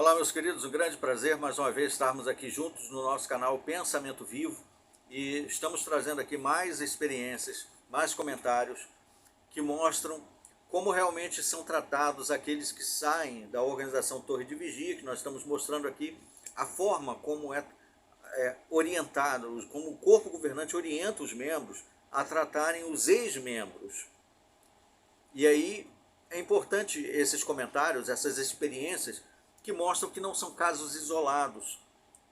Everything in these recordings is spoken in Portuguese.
Olá, meus queridos, um grande prazer mais uma vez estarmos aqui juntos no nosso canal Pensamento Vivo e estamos trazendo aqui mais experiências, mais comentários que mostram como realmente são tratados aqueles que saem da organização Torre de Vigia, que nós estamos mostrando aqui a forma como é orientado, como o corpo governante orienta os membros a tratarem os ex-membros. E aí é importante esses comentários, essas experiências, que mostram que não são casos isolados.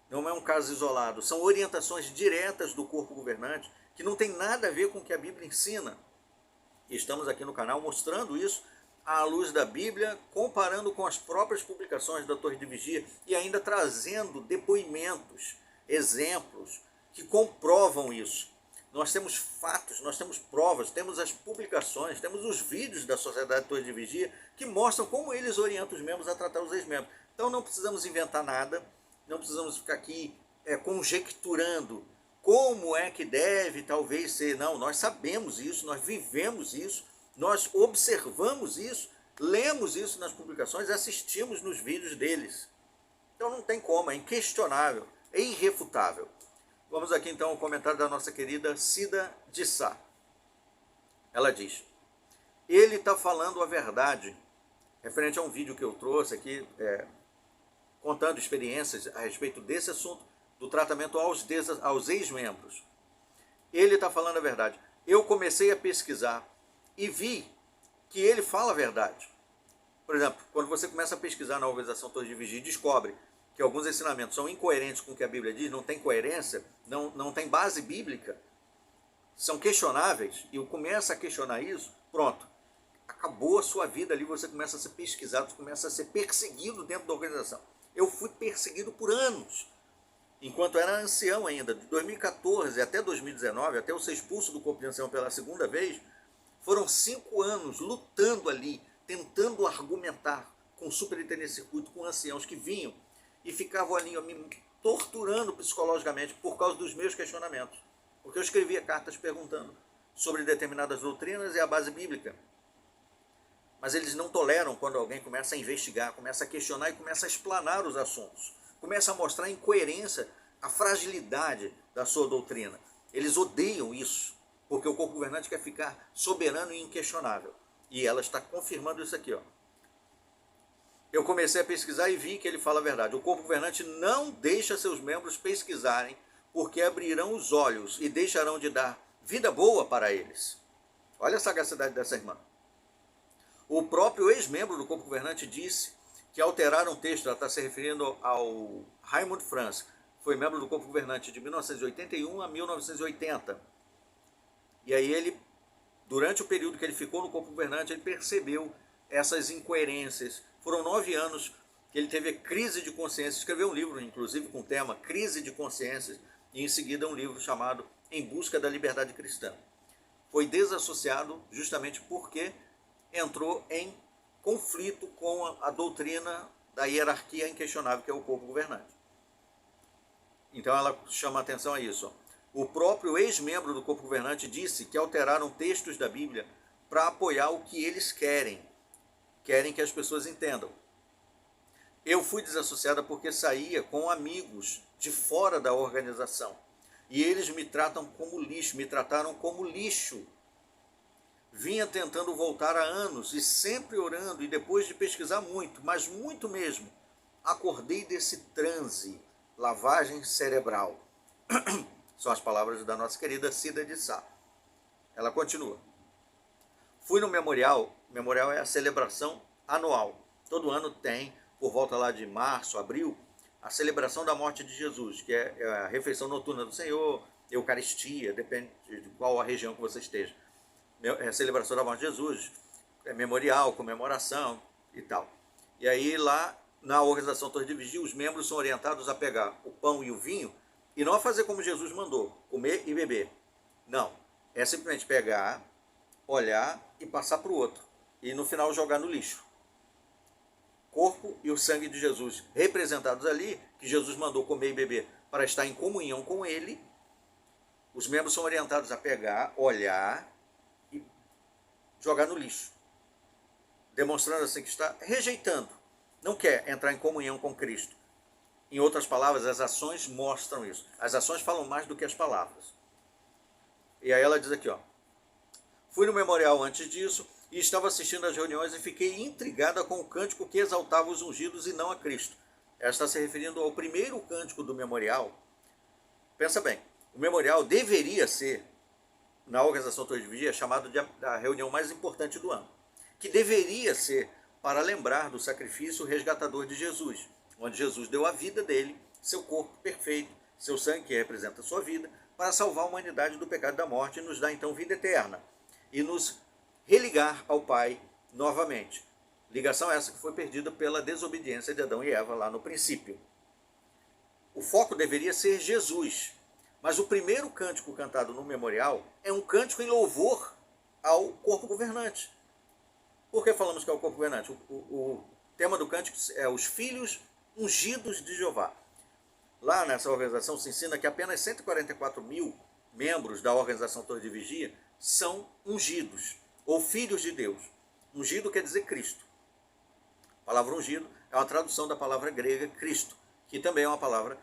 Não é um caso isolado, são orientações diretas do corpo governante que não tem nada a ver com o que a Bíblia ensina. E estamos aqui no canal mostrando isso à luz da Bíblia, comparando com as próprias publicações da Torre de Vigia e ainda trazendo depoimentos, exemplos que comprovam isso. Nós temos fatos, nós temos provas, temos as publicações, temos os vídeos da Sociedade Torre de Vigia que mostram como eles orientam os membros a tratar os ex-membros. Então não precisamos inventar nada, não precisamos ficar aqui conjecturando como é que deve talvez ser. Não, nós sabemos isso, nós vivemos isso, nós observamos isso, lemos isso nas publicações, assistimos nos vídeos deles. Então não tem como, é inquestionável, é irrefutável. Vamos aqui então ao comentário da nossa querida Cida de Sá. Ela diz: ele está falando a verdade, referente a um vídeo que eu trouxe aqui, contando experiências a respeito desse assunto, do tratamento aos ex-membros. Ele está falando a verdade. Eu comecei a pesquisar e vi que ele fala a verdade. Por exemplo, quando você começa a pesquisar na organização Torre de Vigia e descobre que alguns ensinamentos são incoerentes com o que a Bíblia diz, não tem coerência, não tem base bíblica, são questionáveis, e começa a questionar isso, pronto, acabou a sua vida ali, você começa a ser pesquisado, você começa a ser perseguido dentro da organização. Eu fui perseguido por anos, enquanto era ancião ainda, de 2014 até 2019, até eu ser expulso do corpo de ancião pela segunda vez, foram 5 anos lutando ali, tentando argumentar com superintendente de circuito, com anciãos que vinham e ficavam ali me torturando psicologicamente por causa dos meus questionamentos. Porque eu escrevia cartas perguntando sobre determinadas doutrinas e a base bíblica. Mas eles não toleram quando alguém começa a investigar, começa a questionar e começa a explanar os assuntos. Começa a mostrar a incoerência, a fragilidade da sua doutrina. Eles odeiam isso, porque o corpo governante quer ficar soberano e inquestionável. E ela está confirmando isso aqui, ó. Eu comecei a pesquisar e vi que ele fala a verdade. O corpo governante não deixa seus membros pesquisarem, porque abrirão os olhos e deixarão de dar vida boa para eles. Olha a sagacidade dessa irmã. O próprio ex-membro do corpo governante disse que alteraram o texto, ela está se referindo ao Raymond Franz, foi membro do corpo governante de 1981 a 1980. E aí ele, durante o período que ele ficou no corpo governante, ele percebeu essas incoerências. Foram 9 anos que ele teve crise de consciência, escreveu um livro, inclusive, com o tema Crise de Consciências, e em seguida um livro chamado Em Busca da Liberdade Cristã. Foi desassociado justamente porque entrou em conflito com a doutrina da hierarquia inquestionável, que é o corpo governante. Então ela chama a atenção a isso. O próprio ex-membro do corpo governante disse que alteraram textos da Bíblia para apoiar o que eles querem que as pessoas entendam. Eu fui desassociada porque saía com amigos de fora da organização. E eles me tratam como lixo, me trataram como lixo. Vinha tentando voltar há anos e sempre orando, e depois de pesquisar muito, mas muito mesmo, acordei desse transe, lavagem cerebral. São as palavras da nossa querida Cida de Sá. Ela continua. Fui no memorial é a celebração anual. Todo ano tem, por volta lá de março, abril, a celebração da morte de Jesus, que é a refeição noturna do Senhor, Eucaristia, depende de qual a região que você esteja. É a celebração da morte de Jesus, é memorial, comemoração e tal. E aí lá na organização Torre de Vigia, os membros são orientados a pegar o pão e o vinho e não a fazer como Jesus mandou, comer e beber. Não, é simplesmente pegar, olhar e passar para o outro. E no final jogar no lixo. Corpo e o sangue de Jesus representados ali, que Jesus mandou comer e beber para estar em comunhão com ele. Os membros são orientados a pegar, olhar jogar no lixo, demonstrando assim que está rejeitando não quer entrar em comunhão com Cristo. Em outras palavras, as ações mostram isso. As ações falam mais do que as palavras. E aí ela diz aqui, ó: fui no memorial antes disso e estava assistindo às reuniões e fiquei intrigada com o cântico que exaltava os ungidos e não a Cristo. Ela está se referindo ao primeiro cântico do memorial. Pensa bem, o memorial deveria ser, na organização Torre de Vigia, chamado da reunião mais importante do ano, que deveria ser para lembrar do sacrifício resgatador de Jesus, onde Jesus deu a vida dele, seu corpo perfeito, seu sangue que representa a sua vida, para salvar a humanidade do pecado e da morte e nos dar então vida eterna e nos religar ao Pai novamente. Ligação essa que foi perdida pela desobediência de Adão e Eva lá no princípio. O foco deveria ser Jesus, mas o primeiro cântico cantado no memorial é um cântico em louvor ao corpo governante. Por que falamos que é o corpo governante? O tema do cântico é os filhos ungidos de Jeová. Lá nessa organização se ensina que apenas 144 mil membros da organização Torre de Vigia são ungidos, ou filhos de Deus. Ungido quer dizer Cristo. A palavra ungido é uma tradução da palavra grega Cristo, que também é uma palavra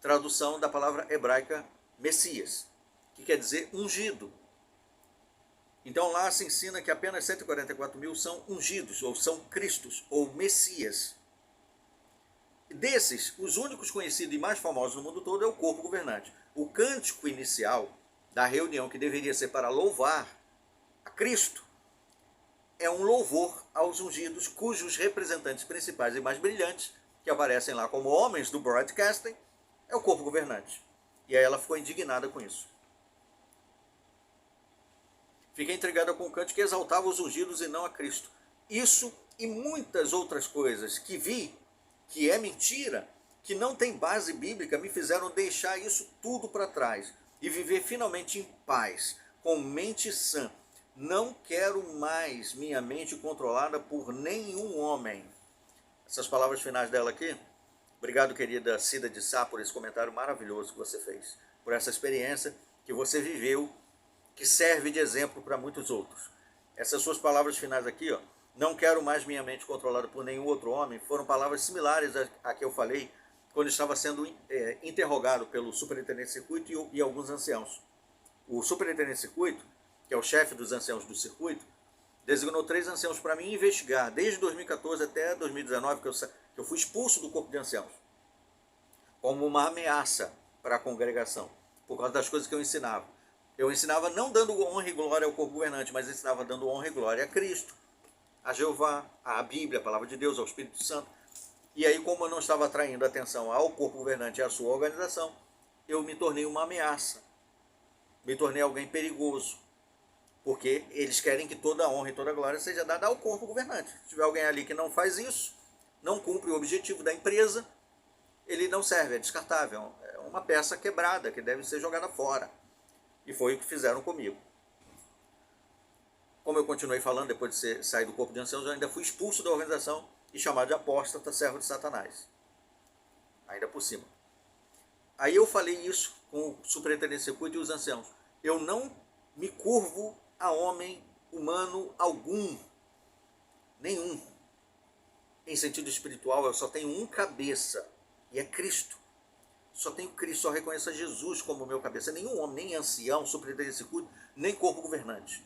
tradução da palavra hebraica Messias, que quer dizer ungido. Então lá se ensina que apenas 144 mil são ungidos, ou são Cristos, ou Messias. Desses, os únicos conhecidos e mais famosos no mundo todo é o corpo governante. O cântico inicial da reunião, que deveria ser para louvar a Cristo, é um louvor aos ungidos, cujos representantes principais e mais brilhantes, que aparecem lá como homens do broadcasting, é o corpo governante. E aí ela ficou indignada com isso. Fiquei intrigada com o cântico que exaltava os ungidos e não a Cristo. Isso e muitas outras coisas que vi, que é mentira, que não tem base bíblica, me fizeram deixar isso tudo para trás e viver finalmente em paz, com mente sã. Não quero mais minha mente controlada por nenhum homem. Essas palavras finais dela aqui. Obrigado, querida Cida de Sá, por esse comentário maravilhoso que você fez, por essa experiência que você viveu, que serve de exemplo para muitos outros. Essas suas palavras finais aqui, ó: não quero mais minha mente controlada por nenhum outro homem, foram palavras similares a que eu falei quando estava sendo interrogado pelo superintendente de circuito e alguns anciãos. O superintendente de circuito, que é o chefe dos anciãos do circuito, designou 3 anciãos para mim investigar, desde 2014 até 2019, que eu fui expulso do corpo de anciãos, como uma ameaça para a congregação, por causa das coisas que eu ensinava. Eu ensinava não dando honra e glória ao corpo governante, mas ensinava dando honra e glória a Cristo, a Jeová, à Bíblia, a Palavra de Deus, ao Espírito Santo. E aí, como eu não estava atraindo atenção ao corpo governante e à sua organização, eu me tornei uma ameaça, me tornei alguém perigoso, porque eles querem que toda a honra e toda a glória seja dada ao corpo governante. Se tiver alguém ali que não faz isso, não cumpre o objetivo da empresa, ele não serve, é descartável, é uma peça quebrada que deve ser jogada fora. E foi o que fizeram comigo. Como eu continuei falando, depois de sair do corpo de anciãos, eu ainda fui expulso da organização e chamado de apóstata, servo de Satanás. Ainda por cima. Aí eu falei isso com o superintendente de circuito e os anciãos. Eu não me curvo a homem humano algum. Nenhum. Em sentido espiritual, eu só tenho um cabeça, e é Cristo. Só tenho Cristo, só reconheço a Jesus como meu cabeça. Nenhum homem, nem ancião, superintendente de circuito, nem corpo governante.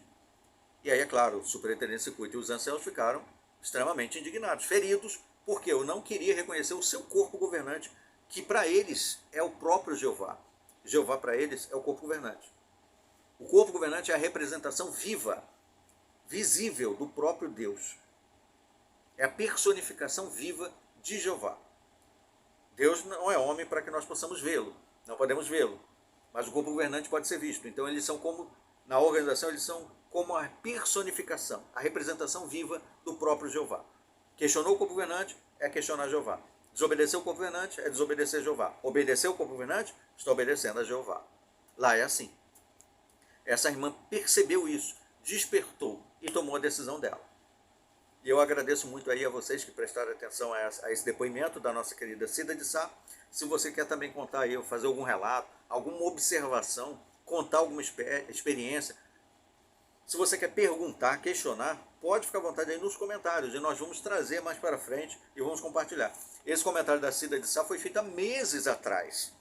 E aí, é claro, o superintendente de circuito e os anciãos ficaram extremamente indignados, feridos, porque eu não queria reconhecer o seu corpo governante, que para eles é o próprio Jeová. Jeová para eles é o corpo governante. O corpo governante é a representação viva, visível do próprio Deus. É a personificação viva de Jeová. Deus não é homem para que nós possamos vê-lo, não podemos vê-lo, mas o corpo governante pode ser visto. Então eles são como, na organização, eles são como a personificação, a representação viva do próprio Jeová. Questionou o corpo governante, é questionar Jeová. Desobedeceu o corpo governante, é desobedecer Jeová. Obedeceu o corpo governante, está obedecendo a Jeová. Lá é assim. Essa irmã percebeu isso, despertou e tomou a decisão dela. E eu agradeço muito aí a vocês que prestaram atenção a esse depoimento da nossa querida Cida de Sá. Se você quer também contar aí, fazer algum relato, alguma observação, contar alguma experiência, Se você quer perguntar, questionar, pode ficar à vontade aí nos comentários e nós vamos trazer mais para frente e vamos compartilhar. Esse comentário da Cida de Sá foi feito há meses atrás.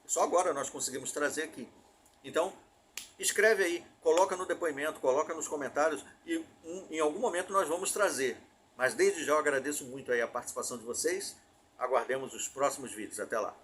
Só agora nós conseguimos trazer aqui. Então, escreve aí, coloca no depoimento, coloca nos comentários e em algum momento nós vamos trazer. Mas desde já eu agradeço muito aí a participação de vocês. Aguardemos os próximos vídeos. Até lá.